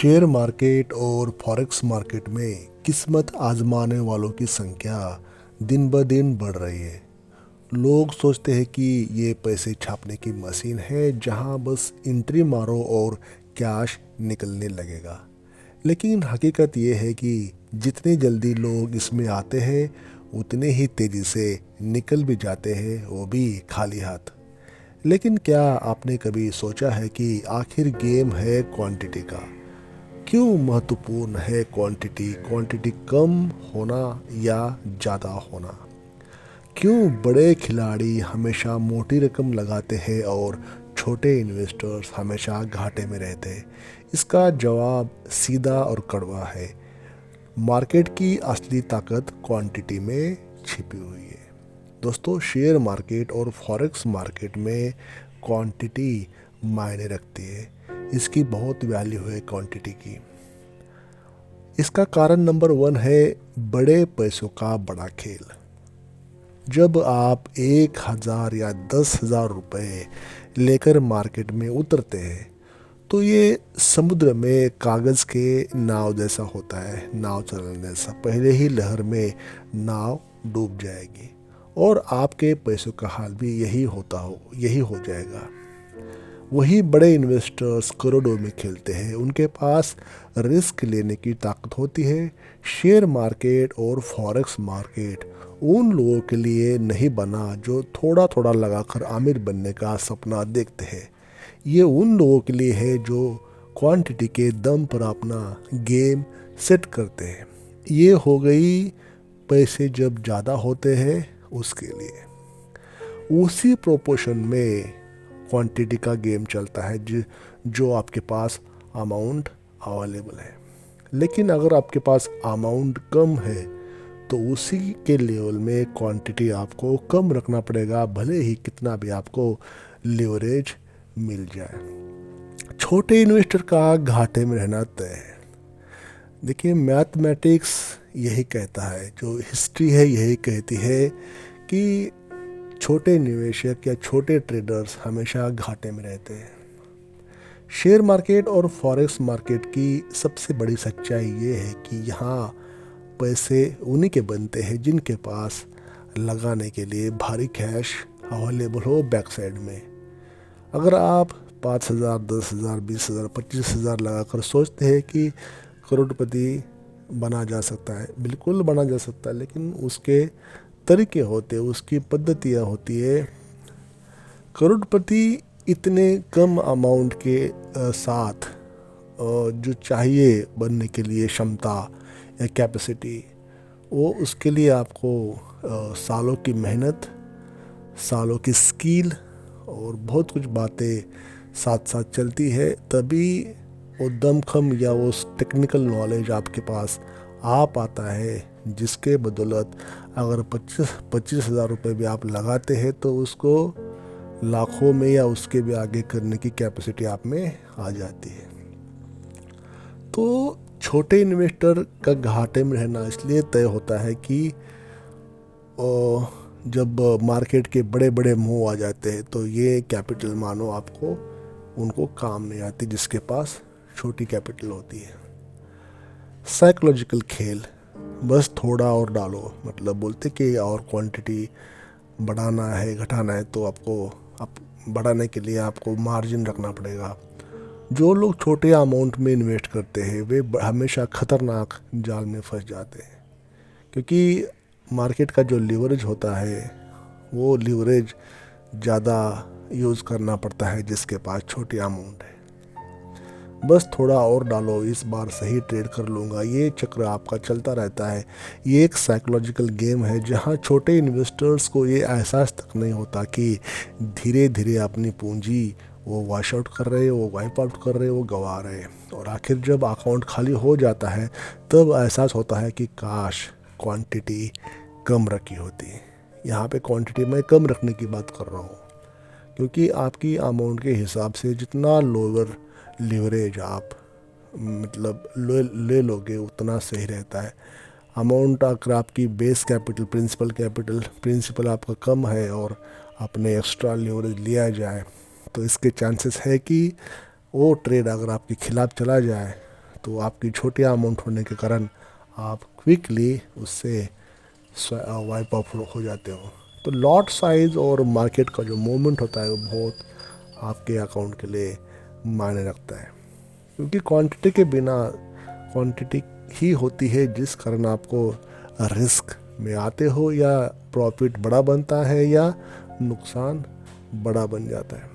Share market और forex market में किस्मत आजमाने वालों की संख्या दिन ब दिन बढ़ रही है। लोग सोचते हैं कि ये पैसे छापने की मशीन है जहां बस एंट्री मारो और कैश निकलने लगेगा। लेकिन हकीकत ये है कि जितनी जल्दी लोग इसमें आते हैं उतने ही तेज़ी से निकल भी जाते हैं, वो भी खाली हाथ। लेकिन क्या आपने कभी सोचा है कि आखिर गेम है क्वांटिटी का? क्यों महत्वपूर्ण है क्वांटिटी क्वांटिटी कम होना या ज़्यादा होना? क्यों बड़े खिलाड़ी हमेशा मोटी रकम लगाते हैं और छोटे इन्वेस्टर्स हमेशा घाटे में रहते हैं? इसका जवाब सीधा और कड़वा है। मार्केट की असली ताकत क्वांटिटी में छिपी हुई है। दोस्तों, शेयर मार्केट और फॉरेक्स मार्केट में क्वांटिटी मायने रखती है। इसकी बहुत वैल्यू है क्वांटिटी की। इसका कारण नंबर 1 है बड़े पैसों का बड़ा खेल। जब आप 1,000 या 10,000 रुपये लेकर मार्केट में उतरते हैं तो ये समुद्र में कागज़ के नाव जैसा होता है, नाव चलने जैसा। पहले ही लहर में नाव डूब जाएगी और आपके पैसों का हाल भी यही हो जाएगा। वही बड़े इन्वेस्टर्स करोड़ों में खेलते हैं, उनके पास रिस्क लेने की ताकत होती है। शेयर मार्केट और फॉरेक्स मार्केट उन लोगों के लिए नहीं बना जो थोड़ा थोड़ा लगाकर अमीर बनने का सपना देखते हैं। ये उन लोगों के लिए है जो क्वांटिटी के दम पर अपना गेम सेट करते हैं। ये हो गई पैसे जब ज़्यादा होते हैं उसके लिए। उसी प्रोपोर्शन में क्वांटिटी का गेम चलता है जो आपके पास अमाउंट अवेलेबल है। लेकिन अगर आपके पास अमाउंट कम है तो उसी के लेवल में क्वांटिटी आपको कम रखना पड़ेगा, भले ही कितना भी आपको लिवरेज मिल जाए। छोटे इन्वेस्टर का घाटे में रहना तय है। देखिए, मैथमेटिक्स यही कहता है, जो हिस्ट्री है यही कहती है कि छोटे निवेशक या छोटे ट्रेडर्स हमेशा घाटे में रहते हैं। शेयर मार्केट और फॉरेक्स मार्केट की सबसे बड़ी सच्चाई ये है कि यहाँ पैसे उन्हीं के बनते हैं जिनके पास लगाने के लिए भारी कैश अवेलेबल हो बैक साइड में। अगर आप 5,000, 10,000, 20,000, 25,000 लगाकर सोचते हैं कि करोड़पति बना जा सकता है, बिल्कुल बना जा सकता है, लेकिन उसके तरीके होते, उसकी पद्धतियाँ होती है। करोड़पति इतने कम अमाउंट के साथ जो चाहिए बनने के लिए क्षमता या कैपेसिटी, वो उसके लिए आपको सालों की मेहनत, सालों की स्किल और बहुत कुछ बातें साथ साथ चलती है, तभी वो दमखम या वो टेक्निकल नॉलेज आपके पास आ पाता है, जिसके बदौलत अगर 25,000 रुपये भी आप लगाते हैं तो उसको लाखों में या उसके भी आगे करने की कैपेसिटी आप में आ जाती है। तो छोटे इन्वेस्टर का घाटे में रहना इसलिए तय होता है कि जब मार्केट के बड़े बड़े मूव आ जाते हैं तो ये कैपिटल मानो आपको उनको काम नहीं आती जिसके पास छोटी कैपिटल होती है। साइकोलॉजिकल खेल, बस थोड़ा और डालो, मतलब बोलते कि और क्वांटिटी बढ़ाना है घटाना है तो आपको बढ़ाने के लिए आपको मार्जिन रखना पड़ेगा। जो लोग छोटे अमाउंट में इन्वेस्ट करते हैं वे हमेशा खतरनाक जाल में फंस जाते हैं, क्योंकि मार्केट का जो लीवरेज होता है वो लीवरेज ज़्यादा यूज़ करना पड़ता है जिसके पास छोटी अमाउंट है। बस थोड़ा और डालो, इस बार सही ट्रेड कर लूँगा, ये चक्र आपका चलता रहता है। ये एक साइकोलॉजिकल गेम है जहाँ छोटे इन्वेस्टर्स को ये एहसास तक नहीं होता कि धीरे धीरे अपनी पूंजी वो वॉश आउट कर रहे, वो वाइप आउट कर रहे, वो गंवा रहे, और आखिर जब अकाउंट खाली हो जाता है तब एहसास होता है कि काश क्वांटिटी कम रखी होती। यहाँ पे क्वांटिटी मैं कम रखने की बात कर रहा हूँ, क्योंकि आपकी अमाउंट के हिसाब से जितना लोअर लिवरेज आप मतलब ले लोगे उतना सही रहता है। अमाउंट अगर आपकी बेस कैपिटल प्रिंसिपल आपका कम है और अपने एक्स्ट्रा लिवरेज लिया जाए तो इसके चांसेस है कि वो ट्रेड अगर आपके खिलाफ चला जाए तो आपकी छोटी अमाउंट होने के कारण आप क्विकली उससे वाइप ऑफ हो जाते हो। तो लॉट साइज और मार्केट का जो मूवमेंट होता है वो बहुत आपके अकाउंट के लिए मायने रखता है, क्योंकि क्वांटिटी के बिना क्वांटिटी ही होती है जिस कारण आपको रिस्क में आते हो, या प्रॉफिट बड़ा बनता है या नुकसान बड़ा बन जाता है।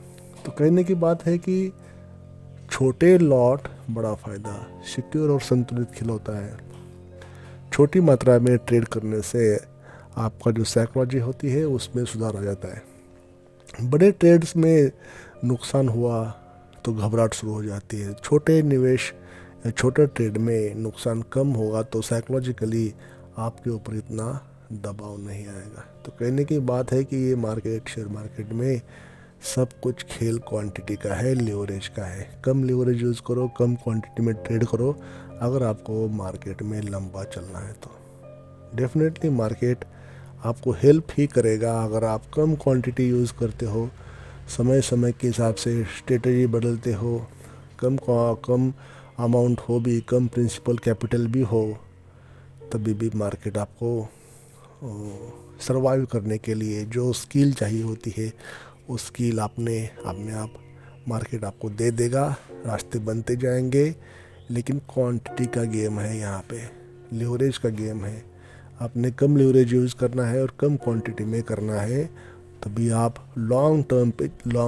तो कहने की बात है कि छोटे लॉट बड़ा फ़ायदा, सिक्योर और संतुलित खेल होता है। छोटी मात्रा में ट्रेड करने से आपका जो साइकोलॉजी होती है उसमें सुधार आ जाता है। बड़े ट्रेड्स में नुकसान हुआ तो घबराहट शुरू हो जाती है। छोटे निवेश या छोटे ट्रेड में नुकसान कम होगा तो साइकोलॉजिकली आपके ऊपर इतना दबाव नहीं आएगा। तो कहने की बात है कि ये मार्केट, शेयर मार्केट में सब कुछ खेल क्वांटिटी का है, लीवरेज का है। कम लीवरेज यूज़ करो, कम क्वांटिटी में ट्रेड करो अगर आपको मार्केट में लंबा चलना है तो। डेफिनेटली मार्केट आपको हेल्प ही करेगा अगर आप कम क्वांटिटी यूज़ करते हो, समय समय के हिसाब से स्ट्रेटजी बदलते हो, कम अमाउंट हो भी, कम प्रिंसिपल कैपिटल भी हो, तभी भी मार्केट आपको सरवाइव करने के लिए जो स्किल चाहिए होती है वो स्किल अपने आप मार्केट आपको दे देगा। रास्ते बनते जाएंगे, लेकिन क्वांटिटी का गेम है, यहाँ पे लीवरेज का गेम है। आपने कम लीवरेज यूज़ करना है और कम क्वांटिटी में करना है, तभी आप लॉन्ग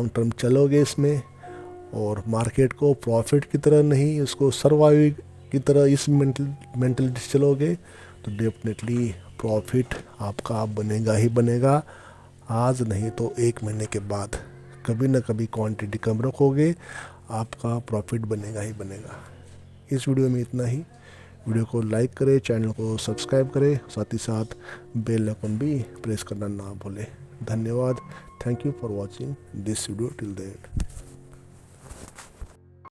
टर्म चलोगे इसमें, और मार्केट को प्रॉफिट की तरह नहीं, उसको सर्वाइव की तरह इस मेंटलिटी से चलोगे तो डेफिनेटली प्रॉफिट आपका बनेगा ही बनेगा। आज नहीं तो 1 महीने के बाद कभी ना कभी क्वांटिटी कम रखोगे, आपका प्रॉफिट बनेगा ही बनेगा। इस वीडियो में इतना ही। वीडियो को लाइक करें, चैनल को सब्सक्राइब करें, साथ ही साथ बेल आइकन भी प्रेस करना ना भूलें। धन्यवाद। Thank you for watching this video till the end.